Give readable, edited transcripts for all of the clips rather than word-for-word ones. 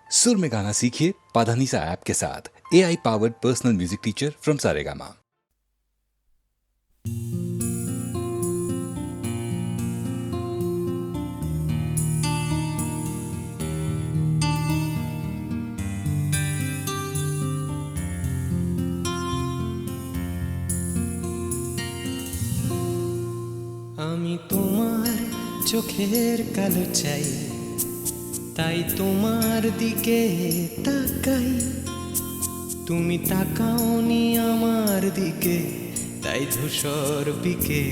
सुर में गाना सीखिए पाधानीसा ऐप के साथ। AI powered personal music teacher from Saregama. আমি তোমার চোখের কালো চাই, তাই তোমার দিকে তাকাই। তুমি তাকাওনি আমার দিকে, তাই ধূসর বিকে।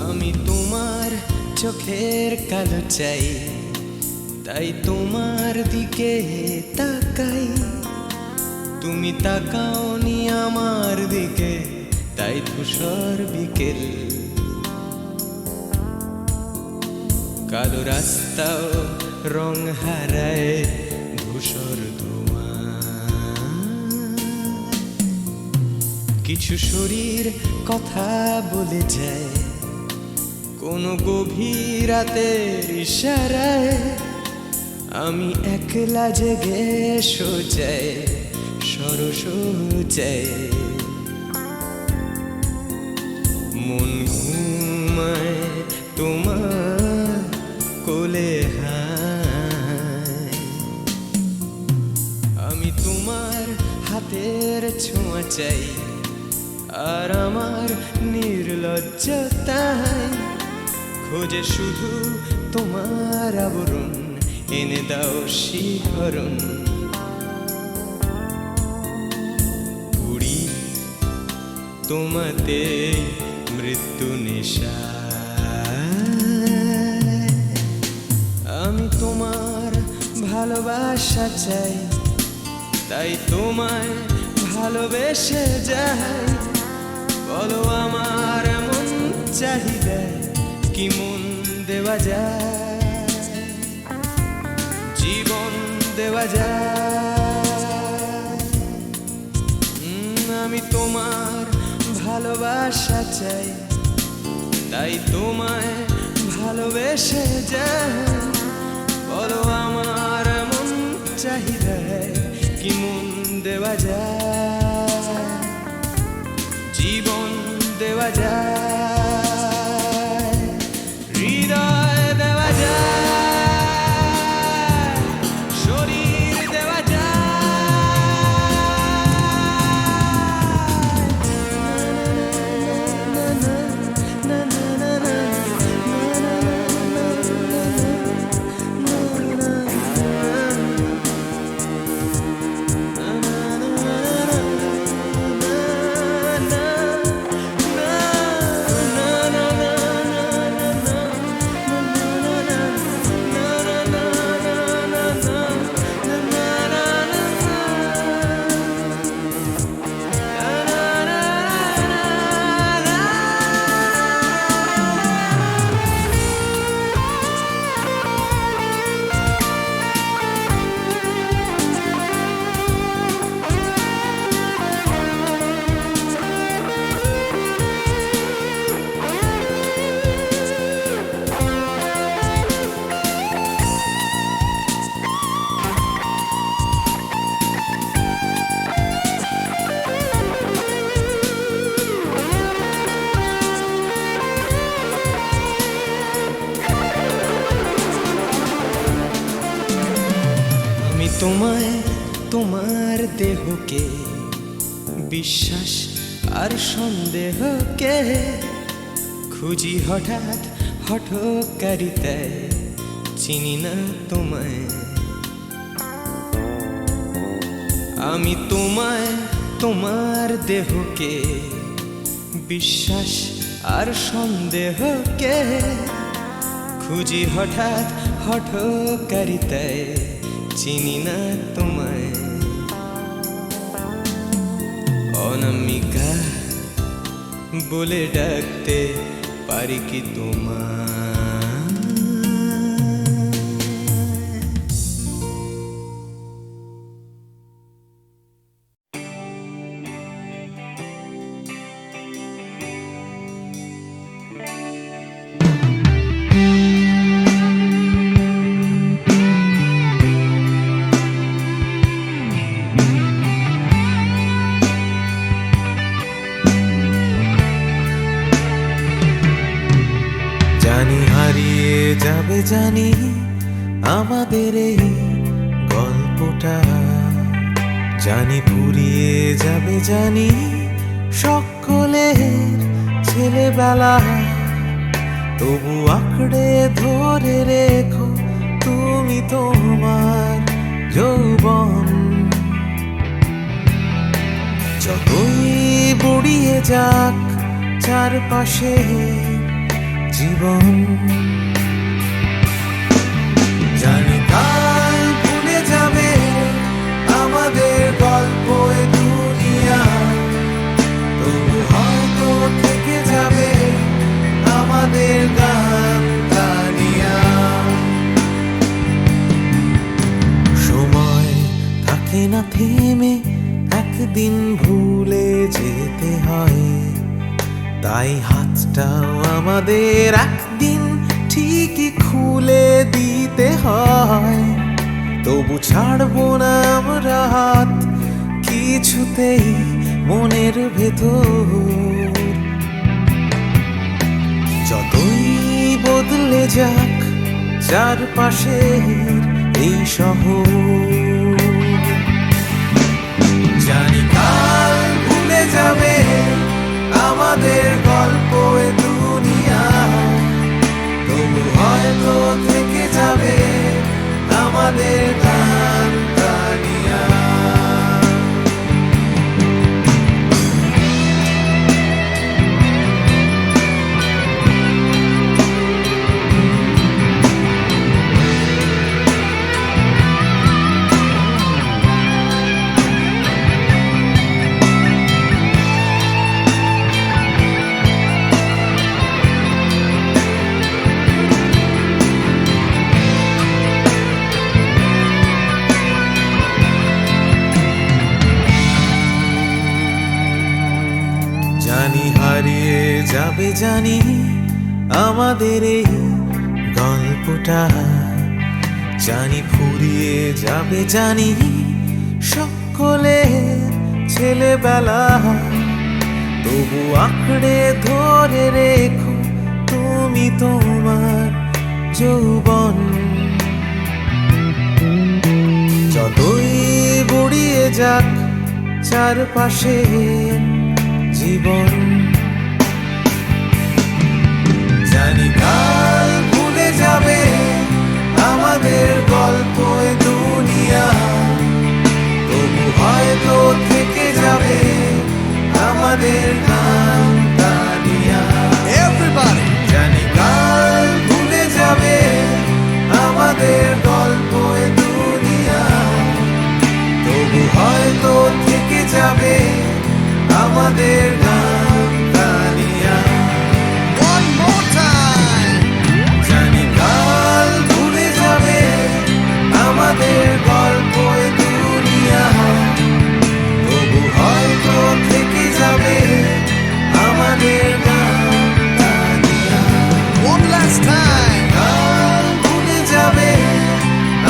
আমি তোমার চোখের কালো চাই, তাই তোমার দিকে তাকাই। তুমি তাকাওনি আমার দিকে, তাই ধূসর বিকেল। কালো রাস্তাও রং হারায় ধূসর ধোঁয়া। কিছু শরীর কথা বলে যায় কোনো গভীর রাতের ইশারায়। আমি একলা জেগে সোজায় সরসোজায়। মন ঘুমায় তোমার কোলে হায়। আমি তোমার হাতের ছোঁয়া চাই, আর আমার নির্লজ্জতায় খোঁজে শুধু তোমার আবরণ। এনে দাও শিহরণ। পুরি তোমাতে মৃত্যু নেশা। আমি তোমার ভালোবাসা চাই, তাই তোমায় ভালোবেসে যাই। বলো আমার এমন চাহিদা কি মন দেওয়া যায়, জীবন দেওয়া যায়। আমি তোমার ভালোবাসা চাই, তাই তোমায় ভালোবেসে যাই। বলো আমার এমন চাহিদা কি মন দেওয়া যায়, জীবন দেওয়া যায়, হৃদয় দেওয়া যায়, শরীর দেওয়া তোমায় তোমার দেহকে বিশ্বাস আর সন্দেহকে খুঁজি হঠাৎ হঠকারিতায়। চিনি না তোমায় আমি, তোমায় তোমার দেহকে বিশ্বাস আর সন্দেহকে খুঁজি হঠাৎ হঠকারিতায়। চিনি না তোমায় অনামিকা বলে ডাকতে পারি কি তোমায়? জানি আমাদের এই গল্পটা, জানি ফুরিয়ে যাবে জানি সকলের ছেলেবেলা, তবু আঁকড়ে ধরে রেখো তুমি তোমার যৌবন। যতই বুড়িয়ে যাক চারপাশে জীবন, জানি কাল ভুলে যাবে আমাদের গল্প এ দুনিয়া, তবু হয়তো থেকে যাবে আমাদের গান গানিয়া। সময় থাকে না থেমে, একদিন ভুলে যেতে হয়, তাই হাতটাও আমাদের একদিন ঠিকই খুলে দিতে হয়। তবু ছাড়বো না আমরা হাত কিছুতেই মনের ভেতর, যতই বদলে যাক চারপাশের এই শহর। জানি কাল ভুলে যাবে আমাদের গল্প এ দুনিয়া, তবু হয়তো থেকে যাবে আমাদের গান গানিয়া। জানি হারিয়ে যাবে জানি আমাদের এই গল্পটা, জানি ফুরিয়ে যাবে জানি সকলের ছেলেবেলা, তবু আঁকড়ে ধরে রেখো তুমি তোমার যৌবন। যতই বুড়িয়ে যাক চারপাশে জীবন, জানি কাল ভুলে যাবে আমাদের গল্প এ দুনিয়া, তবু হয়তো থেকে যাবে আমাদের গান গানিয়া। Everybody! জানি কাল ভুলে যাবে আমাদের গল্প এ দুনিয়া, তবু হয়তো থেকে যাবে আমাদের গান গানিয়া। One more time! জানি কাল ভুলে যাবে আমাদের গল্প এ দুনিয়া, তবু হয়তো থেকে যাবে আমাদের গান গানিয়া। One last time! কাল ভুলে যাবে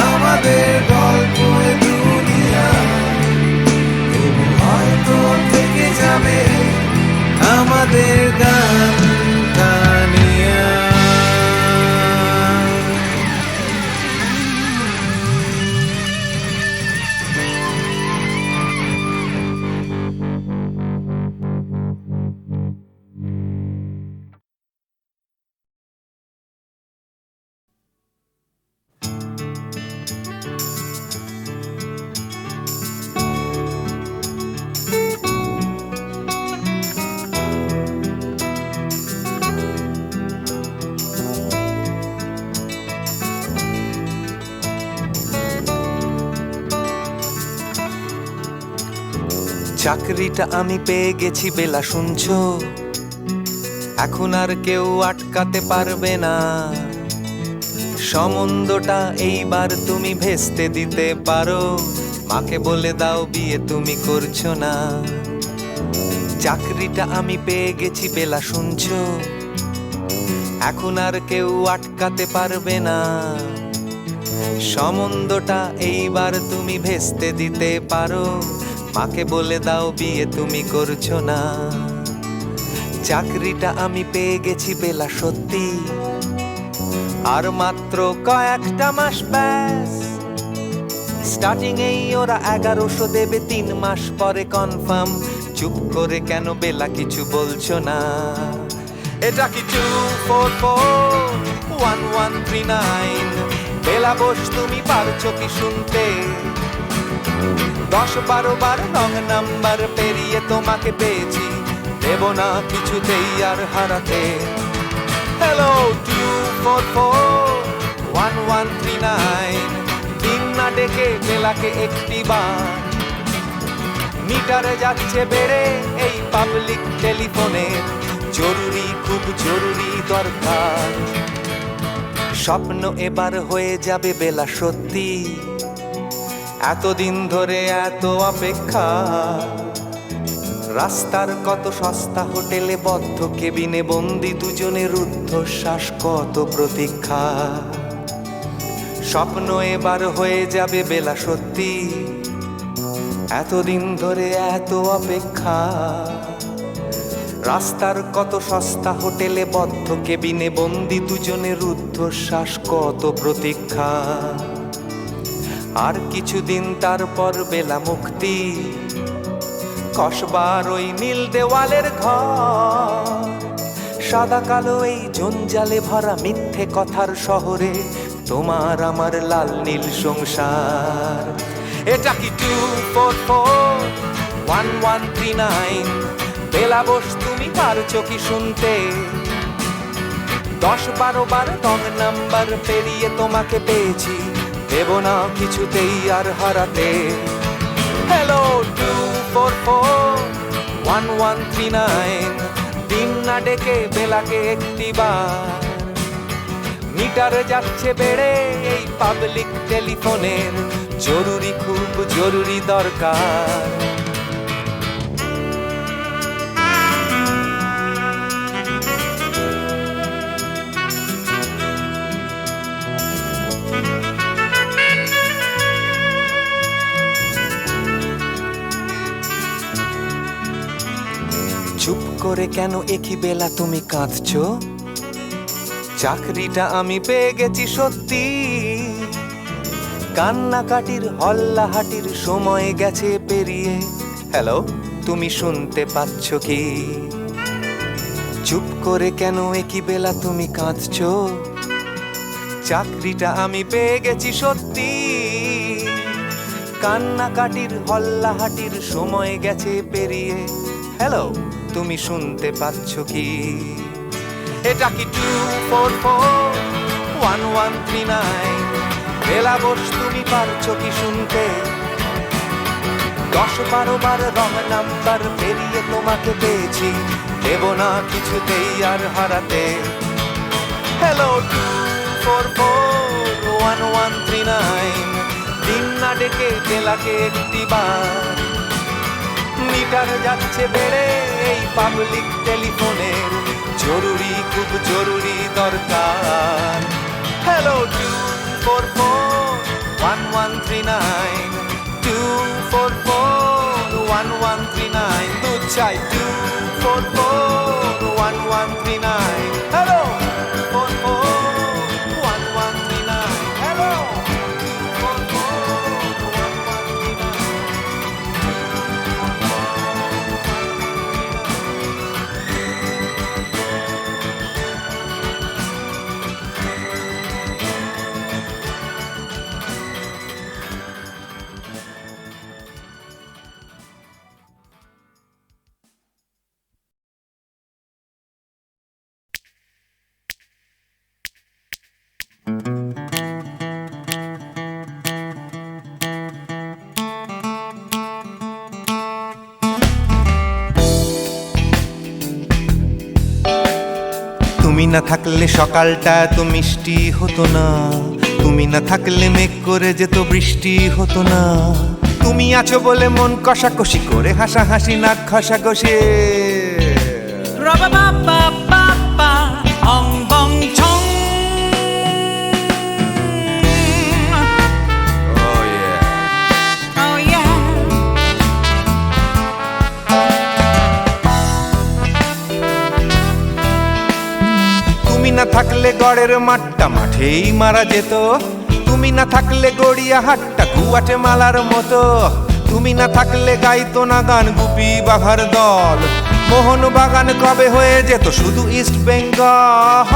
আমাদের গল্প এ দুনিয়া, তবু হয়তো থেকে যাবে আমাদের গান গানিয়া। চাকরিটা আমি পেয়ে গেছি বেলা, শুনছো? এখন আর কেউ আটকাতে পারবে না, সম্বন্ধটা এইবার তুমি ভেস্তে দিতে পারো, মাকে বলে দাও বিয়ে তুমি করছো না। চাকরিটা আমি পেয়ে গেছি বেলা, শুনছো? এখন আর কেউ আটকাতে পারবে না, সম্বন্ধটা এইবার তুমি ভেস্তে দিতে পারো, মাকে বলে দাও বিয়ে তুমি করছো না। চাকরিটা আমি পেয়ে গেছি বেলা, সত্যি আর মাত্র কয়েকটা মাস ব্যাস, স্টার্টিং এই ওরা 1100 দেবে, 3 মাস পরে কনফার্ম। চুপ করে কেন বেলা কিছু বলছো না? এটা কি 2441139? বেলা বোস তুমি পারছো কি শুনতে? 10-12 বার রং নাম্বার পেরিয়ে তোমাকে পেয়েছি, দেব না কিছুতেই আর হারাতে। হ্যালো 2441139, দিন না ডেকে বেলাকে একটি বার। মিটারে যাচ্ছে বেড়ে এই পাবলিক টেলিফোনের, জরুরি খুব জরুরি দরকার। স্বপ্ন এবার হয়ে যাবে বেলা সত্যি, এতদিন ধরে এত অপেক্ষা। রাস্তার কত সস্তা হোটেলে বদ্ধ কেবিনে বন্দি দুজনের রুদ্ধশ্বাস, কত প্রতীক্ষা। স্বপ্ন এবার হয়ে যাবে বেলা সত্যি, এতদিন ধরে এত অপেক্ষা। রাস্তার কত সস্তা হোটেলে বদ্ধ কেবিনে বন্দি দুজনের রুদ্ধশ্বাস, কত প্রতীক্ষা। আর কিছুদিন তারপর বেলা মুক্তি, কসবার ওই নীল দেওয়ালের ঘর। সাদা কালো এই জঞ্জালে ভরা মিথ্যে কথার শহরে তোমার আমার লাল নীল সংসার। এটা কি 2441139? বেলা বোস তুমি পারছো কি শুনতে? 10-12 বার রং নাম্বার পেরিয়ে তোমাকে পেয়েছি, দেব না কিছুতেই আর হারাতে। হ্যালো 2441139, দিন না ডেকে বেলাকে একটি বার। মিটার যাচ্ছে বেড়ে এই পাবলিক টেলিফোনের, জরুরি খুব জরুরি দরকার। চুপ করে কেন একই বেলা তুমি কাঁদছো? চাকরিটা আমি পেয়ে গেছি সত্যি, কান্নাকাটির হল্লাহাটির সময় গেছে পেরিয়ে। হ্যালো তুমি শুনতে পাচ্ছ কি? চুপ করে কেন একই বেলা তুমি কাঁদছো? চাকরিটা আমি পেয়ে গেছি সত্যি, কান্নাকাটির হল্লাহাটির সময় গেছে পেরিয়ে। হ্যালো তুমি শুনতে পাচ্ছ কি? এটা কি 2441139? বেলা বোস তুমি পারছো কি শুনতে? 10-12 বার রং নাম্বার পেরিয়ে তোমাকে পেয়েছি, দেব না কিছুতেই আর হারাতে। হ্যালো 2441139, দিন না ডেকে বেলাকে একটি বার। মিটার যাচ্ছে বেড়ে এই পাবলিক টেলিফোনের, জরুরি খুব জরুরি দরকার। হ্যালো 2441139, 2441139, দুধ চাই 2441139। Hello 2441139, hello 2441139। তুমি না থাকলে সকালটা এত মিষ্টি হতো না, তুমি না থাকলে মেঘ করে যেত বৃষ্টি হতো না। তুমি আছো বলে মন কষাকষি করে হাসাহাসি নাক ঘষাঘষি। না থাকলে গড়ের মাঠটা মাঠেই মারা যেত, তুমি না থাকলে গড়িয়া হাটটা গুয়াটে মালার মতো, তুমি না থাকলে গাইতো না গান গুপি বাঘার দল, মোহন বাগান কবে হয়ে যেত শুধু ইস্ট বেঙ্গল।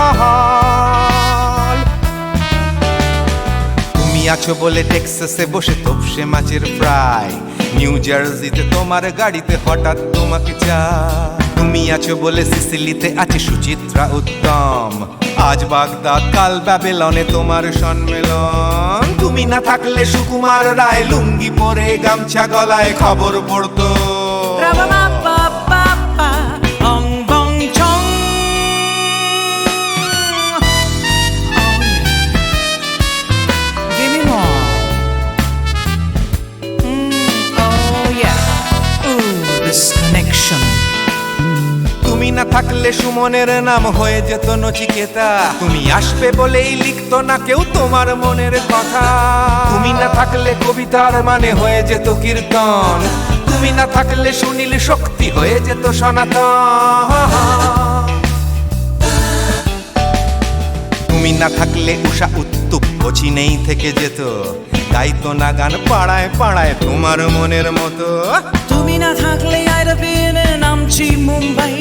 তুমি আছো বলে টেক্সাসে বসে তোপসে মাছের ফ্রাই, নিউ জার্সিতে তোমার গাড়িতে হঠাৎ তোমাকে চাই। তুমি আছো বলে সিসিলিতে আছে সুচিত্রা উত্তম, আজ বাগদাদ কাল ব্যাবেলনে তোমার সম্মেলন। তুমি না থাকলে সুকুমার রায় লুঙ্গি পরে গামছা গলায় খবর পড়তো। তুমি না থাকলে সুমনের নাম হয়ে যেত নচিকেতা, তুমি আসবে বলেই লিখতো না কেউ তোমার মনের কথা। তুমি না থাকলে কবিতার মানে হয়ে যেত কীর্তন, তুমি না থাকলে সুনীল শক্তি হয়ে যেত সনাতন। তুমি না থাকলে উষা উত্তুপ নেই থেকে যেত, গাইতো না গান পাড়ায় পাড়ায় তোমার মনের মতো। তুমি না থাকলে আইরবিনে নামছি মুম্বাই,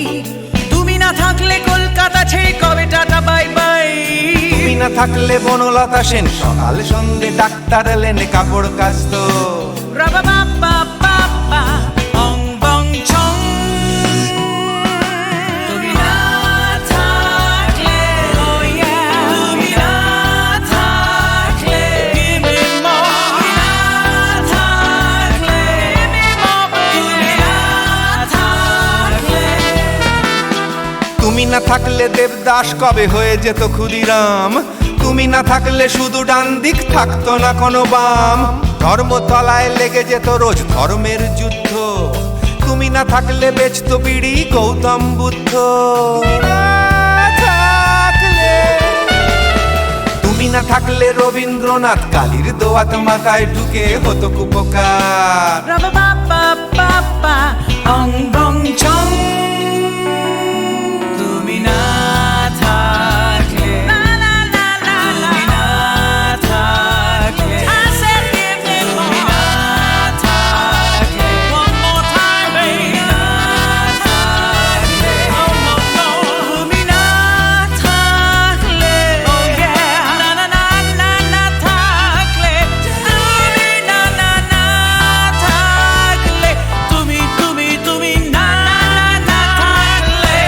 তুমি না থাকলে কলকাতা ছেড়ে কবে টাটা বাই বাই। তুমি না থাকলে বনলতা সেন সকাল সন্ধে ডাক্তার লেনে কাপড় কাচতো। রাবা বাবা বাবা অং বং ছং। তুমি না থাকলে oh yeah, তুমি না থাকলে give me more, তুমি না থাকলে give me more, তুমি না থাকলে। তুমি না থাকলে দেবদাস কবে হয়ে যেত ক্ষুদিরাম, তুমি না থাকলে শুধু ডান দিক থাকতো না কোনো বাম, ধর্মতলায় লেগে যেত রোজ ধর্মের যুদ্ধ, তুমি না থাকলে বেচতো বিড়ি গৌতম বুদ্ধ। তুমি না থাকলে রবীন্দ্রনাথ কালীর দোয়াত মাথায় ঢুকে হতো কুপকার। রাবা বাবা বাবা অং বং ছং। তুমি না থাকলে তুমি না থাকলে I said give me more, তুমি না থাকলে one more time baby, তুমি না থাকলে oh no no, তুমি না থাকলে oh yeah, না না না না না থাকলে, তুমি না না না থাকলে, তুমি তুমি তুমি না না থাকলে।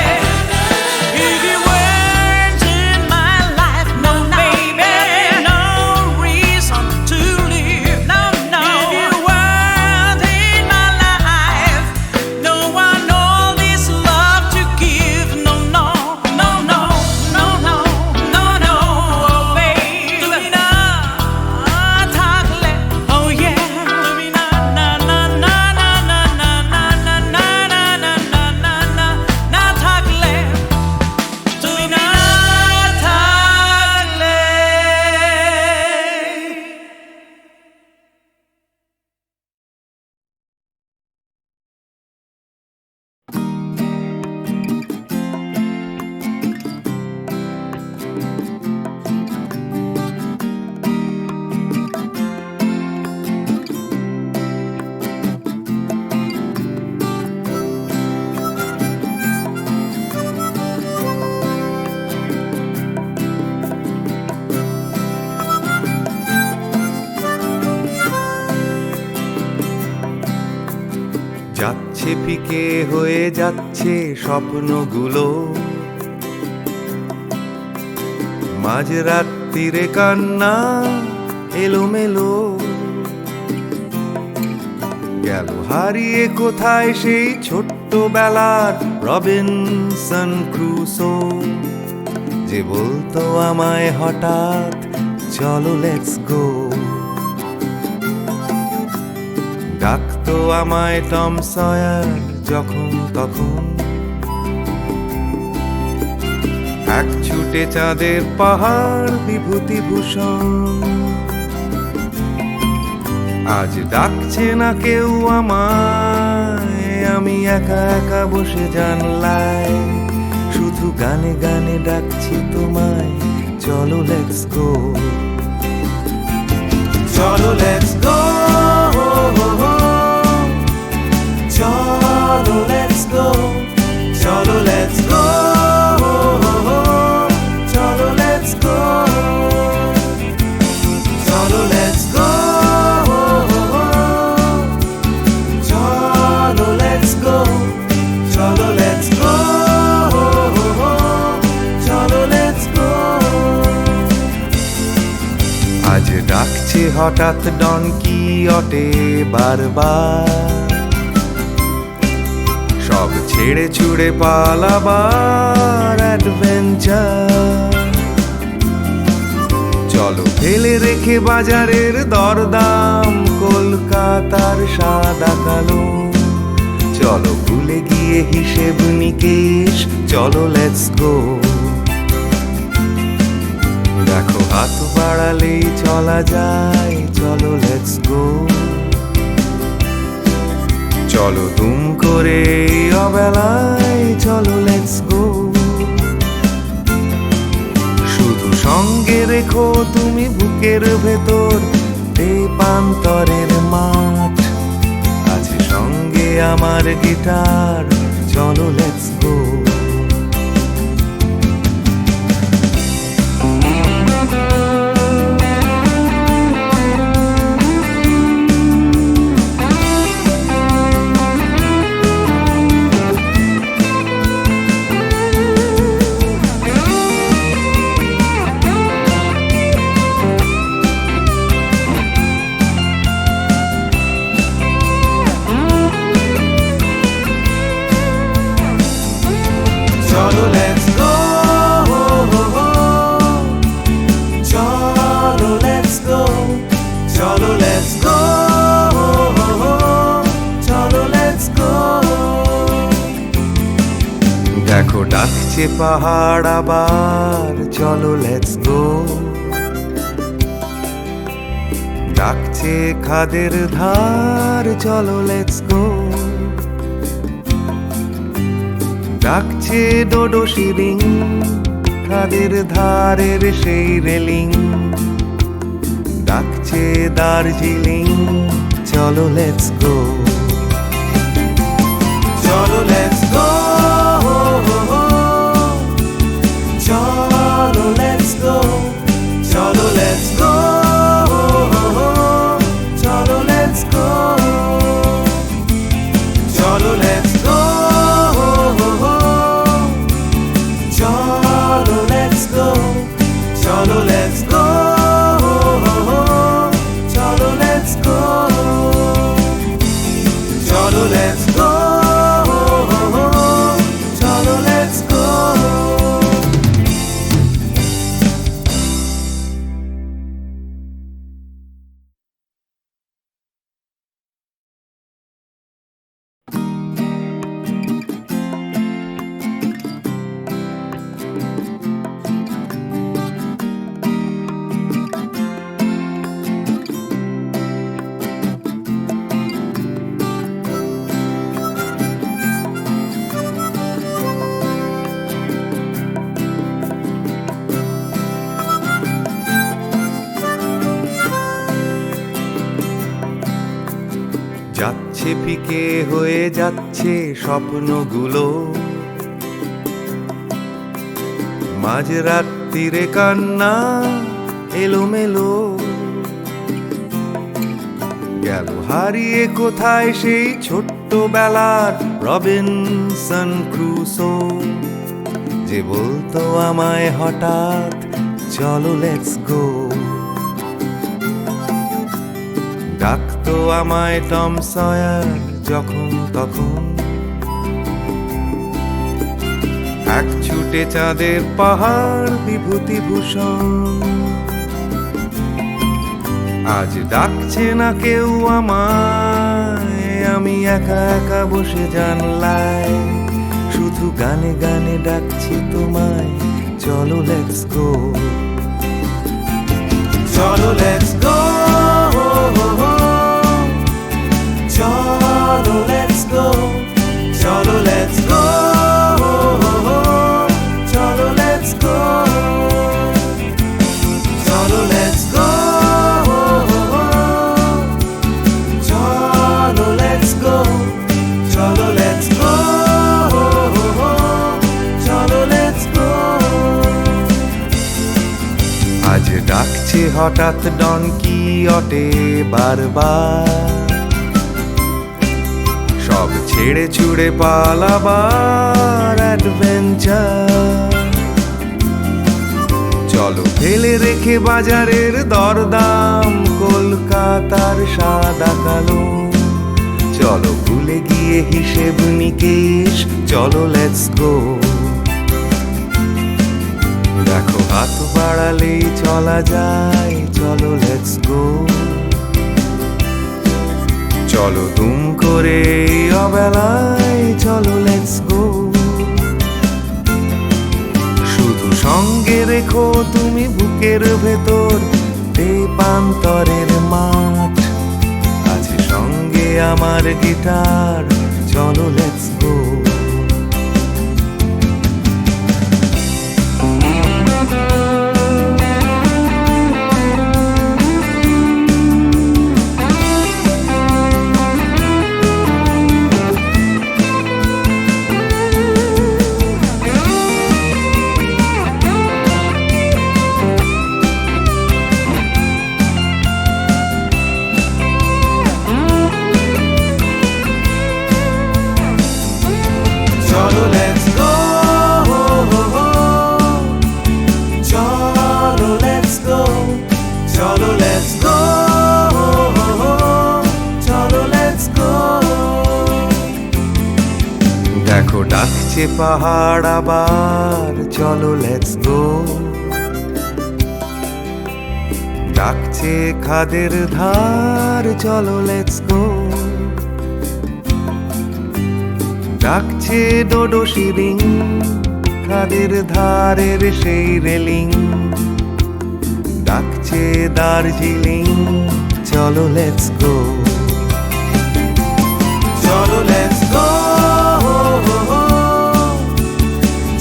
If you weren't in my life, no baby, no reason to live, no no. If you weren't in my life, no one all this love to give, no no no no no no no no, oh baby. তুমি না থাকলে oh yeah, তুমি না না না না না না না না না না না না না না না থাকলে, তুমি না থাকলে। যাচ্ছে ফিকে হয়ে যাচ্ছে স্বপ্নগুলো, মাঝরাত্রিরে কান্না এলোমেলো, গেল হারিয়ে কোথায় সেই ছোট্টবেলার রবিনসন ক্রুসো, যে বলতো আমায় হঠাৎ চলো লেটস গো। ডাকতো আমায় টম সয়ার যখন তখন, এক ছুটে চাঁদের পাহাড় বিভূতিভূষণ। আজ ডাকছে না কেউ আমায়, আমি একা একা বসে জানলায় শুধু গানে গানে ডাকছি তোমায়, চলো লেটস গো, চলো লেটস গো, চলো লেটস গো, চলো লেটস গো, চলো লেটস গো, চলো লেটস গো, চলো লেটস গো, চলো লেটস গো, চলো লেটস গো। আজ ডাকছে হঠাৎ ডন কিহটে বারবার, সব ছেড়ে ছুড়ে পালাবার অ্যাডভেঞ্চার। চলো ফেলে রেখে বাজারের দরদাম, কলকাতার সাদা কালো, চলো ভুলে গিয়ে হিসেব নিকেশ, চলো লেটস গো। দেখো হাত বাড়ালেই চলা যায়, চলো লেটস গো, চলো দুম করে অবেলায়, চলো লেটস গো। শুধু সঙ্গে রেখো তুমি বুকের ভেতর দেবান্তরের মাঠ, আছে সঙ্গে আমার গিটার, চলো লেটস গো। চলো লেটস গো, চলো লেটস গো, চলো লেটস গো, চলো লেটস গো। দেখো ডাকছে পাহাড় আবার, চলো লেটস গো, ডাকছে খাদের ধার, চলো লেটস গো, ডাকছে ডোডো শিরিং, খাদের ধারের সেই রেলিং, ডাকছে দার্জিলিং, চলো লেটস গো, চলো লেটস গো, চলো লেটস গো, চলো লেটস গো, চলো লেটস গো, চলো লেটস গো, চলো লেটস গো, চলো লেটস গো, চলো লেটস গো, চলো লেটস গো, চলো লেটস গো। যাচ্ছে ফিকে হয়ে যাচ্ছে স্বপ্নগুলো, মাঝরাত্রিরে কান্না এলোমেলো, গেল হারিয়ে কোথায় সেই ছোট্টবেলার রবিনসন ক্রুসো, যে বলতো আমায় হঠাৎ, চলো লেটস গো। ডাকতো আমায় টম সয়ার যখন তখন, এক ছুটে চাঁদের পাহাড় বিভূতিভূষণ। আজ ডাকছে না কেউ আমায়, আমি একা একা বসে জানলায়, শুধু গানে গানে ডাকছি তোমায়, চলো লেটস গো, চলো লেটস গো, চলো লেটস গো, চলো লেটস গো, এখন কি অটে বারবার, সব ছেড়ে ছুড়ে পালাবার অ্যাডভেঞ্চার। চলো ফেলে রেখে বাজারের দরদাম, কলকাতার সাদা কালো। চলো ভুলে গিয়ে হিসেব নিকেশ, চলো লেটস গো। দেখো হাত বাড়ালেই চলা যায়, চলো লেটস গো। চলো দুম করে এই অবেলায়, চলো লেটস গো। শুধু সঙ্গে রেখো তুমি বুকের ভেতর দেবান্তরের মাঠ, আছে সঙ্গে আমার গিটার, চলো লেটস গো। চলো লেটস গো, চলো লেটস গো, চলো লেটস গো, চলো লেটস গো। দেখো ডাকছে পাহাড় আবার, চলো লেটস গো। ডাকছে খাদের ধার, চলো লেটস গো। ডাকছে ডোডো শিরিং, খাদের ধারের সেই রেলিং। ডাকছে দার্জিলিং, চলো লেটস গো। চলো লেটস গো,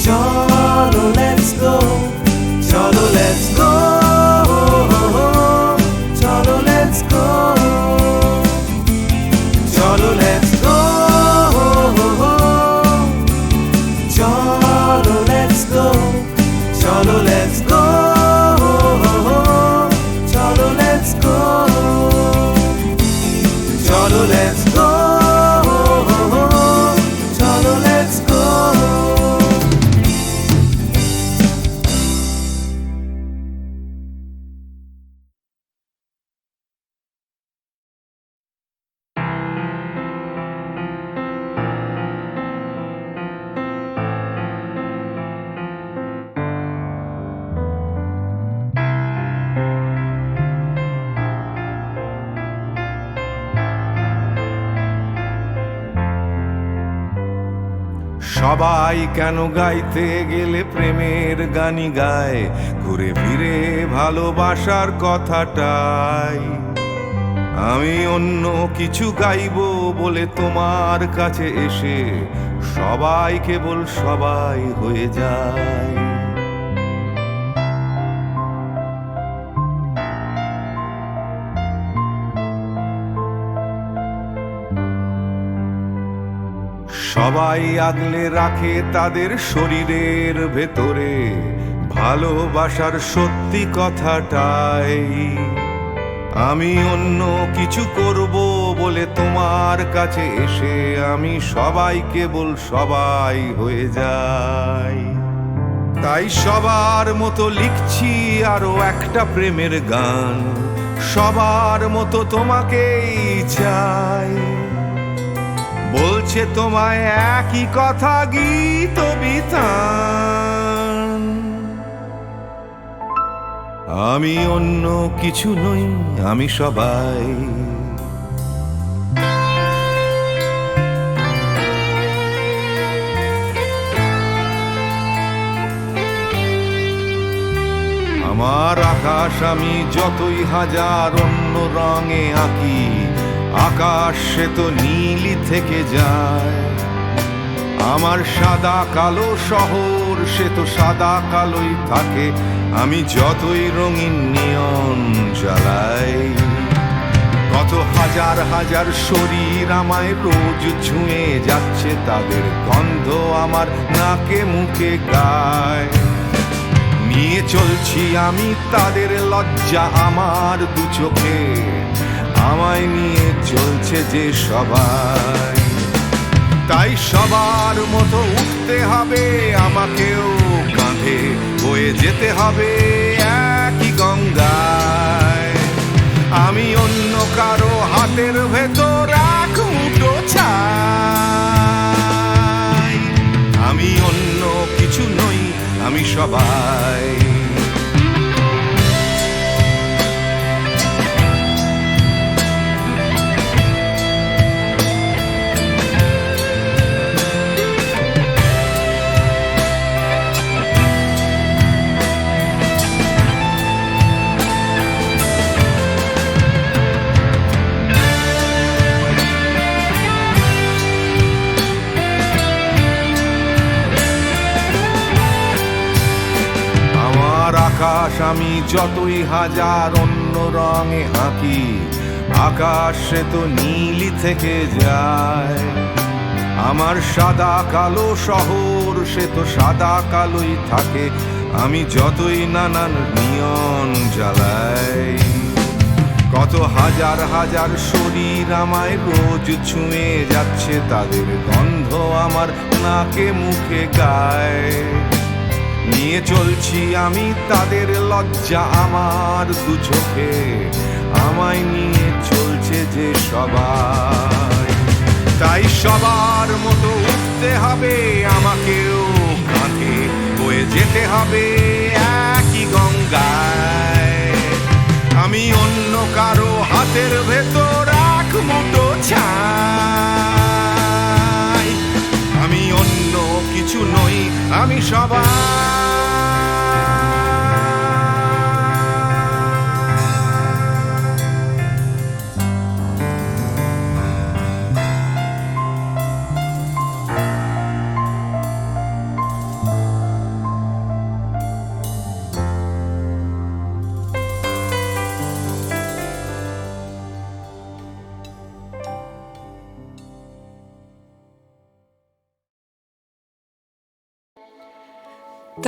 চলো লেটস গো, চলো লেটস গো, চলো লেটস গো, চলো লেটস গো, চলো লেটস গো, চলো লেটস গো, চলো লেটস গো, চলো লেটস গো, চলো লেটস গো। সবাই কেন গাইতে গেলে প্রেমের গানই গায়, ঘুরে ফিরে ভালোবাসার কথাটাই। আমি অন্য কিছু গাইবো বলে তোমার কাছে এসে সবাই কেবল সবাই হয়ে যায়। সবাই আগলে রাখে তাদের শরীরের ভেতরে ভালোবাসার সত্যি কথাটাই। আমি অন্য কিছু করব বলে তোমার কাছে এসে আমি সবাই কেবল সবাই হয়ে যাই। তাই সবার মতো লিখছি আরো একটা প্রেমের গান, সবার মতো তোমাকেই চাই। বলছে তোমায় একই কথা গীত বিতান। আমি অন্য কিছু নই, আমি সবাই। আমার আকাশ আমি যতই হাজার অন্য রঙে আঁকি, আকাশ সে তো নীলই থেকে যায়। আমার সাদা কালো শহর সে তো সাদা কালোই থাকে, আমি যতই রঙিন নিয়ন জ্বালাই। কত হাজার হাজার শরীর আমায় রোজ ছুঁয়ে যাচ্ছে, তাদের গন্ধ আমার নাকে মুখে গায়। নিয়ে চলছি আমি তাদের লজ্জা আমার দু চোখে, আমায় নিয়ে চলছে যে সবাই। তাই সবার মতো উঠতে হবে আমাকেও, কাঁধে বয়ে যেতে হবে একই গঙ্গায়। আমি অন্য কারো হাতের ভেতর এক মুঠো ছাই, আমি অন্য কিছু নই, আমি সবাই। আকাশ আমি যতই হাজার অন্য রঙে আঁকি, আকাশ সে তো নীলই থেকে যায়। আমার সাদা কালো শহর সে তো সাদা কালোই থাকে, আমি যতই নানান নিয়ন জ্বালাই। কত হাজার হাজার শরীর আমায় রোজ ছুঁয়ে যাচ্ছে, তাদের গন্ধ আমার নাকে মুখে গায়। নিয়ে চলছি আমি তাদের লজ্জা আমার দু চোখে, আমায় নিয়ে চলছে যে সবাই। তাই সবার মতো উঠতে হবে আমাকেও, কাঁধে বয়ে যেতে হবে একই গঙ্গায়। আমি অন্য কারো হাতের ভেতর এক মুঠো ছাই, আমি অন্য কিছু নই, আমি সবাই।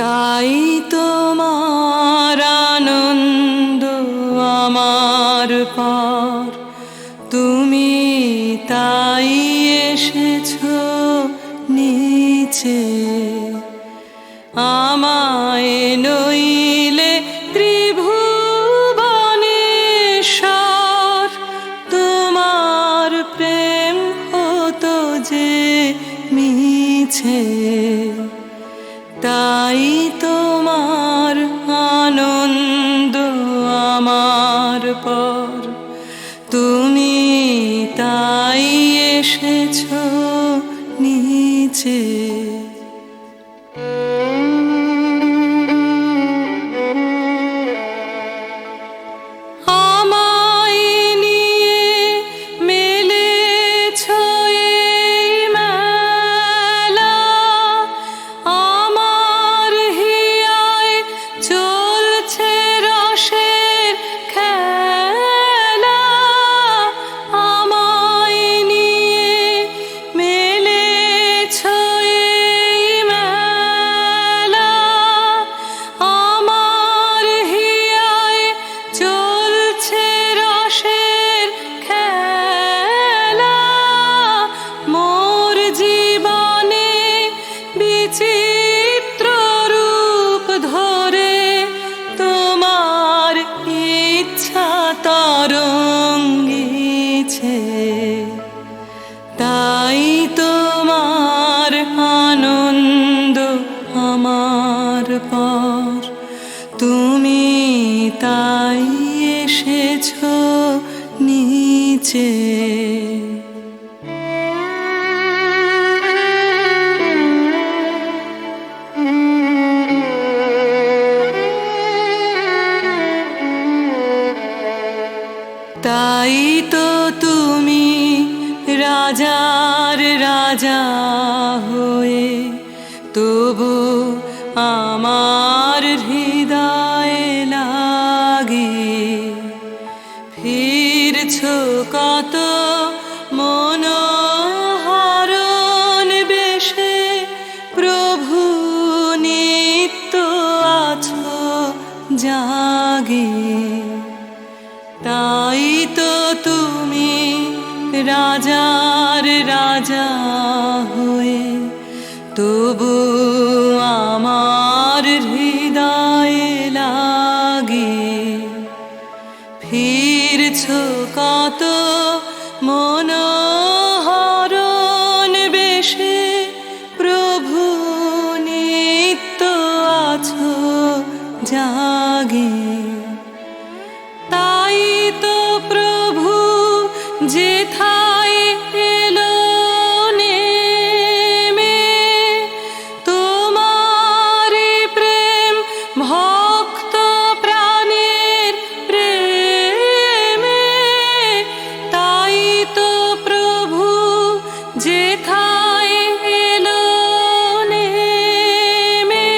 তাই তোমার আনন্দ আমার পার, তুমি তাই এসেছো নিচে। আমায় নইলে ত্রিভুবনেশ্বর, তোমার প্রেম হতো যে মিছে। তাই তোমার আনন্দ আমার পর, তুমি তাই এসেছো নিচে। তাই তোমার আনন্দ আমার পর, তুমি তাই এসেছো নিচে। তাই তো তুমি রাজার রাজা হয়ে তবু আমার হৃদয়ে লাগে ফিরছো কত মনোহরণ বেশে প্রভু নিত্য আছো তাই তো তুমি রাজার রাজা হয়ে তবু আমার হৃদয়ে লাগে ফিরছ কত মনোহরণ বেশে প্রভু নিত্য আছো জাগে তাই তো প্রভু যেথায় এলো নেমে তোমারি প্রেম ভক্ত প্রাণের প্রেমে তাই তো প্রভু যেথায় এলো নেমে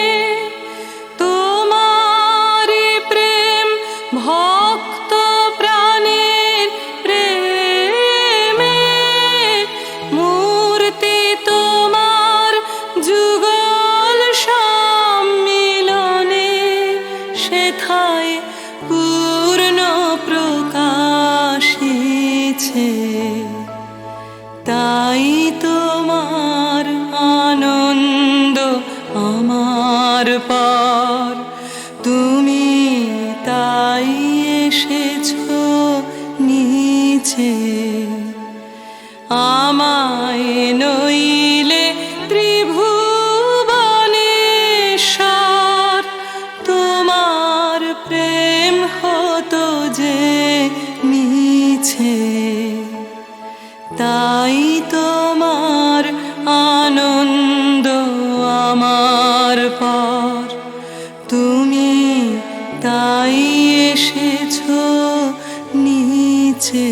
তোমারি প্রেম ভক্ত প্রাণের প্রেমে মূর্তি তোমার যুগল সম্মিলনে সেথায় পূর্ণ প্রকাশিছে তাই তোমার আনন্দ আমার পার তুমি তাই এসেছো নিচে আমায় নইলে ত্রিভুবনেশ্বর তোমার প্রেম হতো যে মিছে তাই তোমার আনন্দ আমার পার তুমি তাই এসেছো নিচে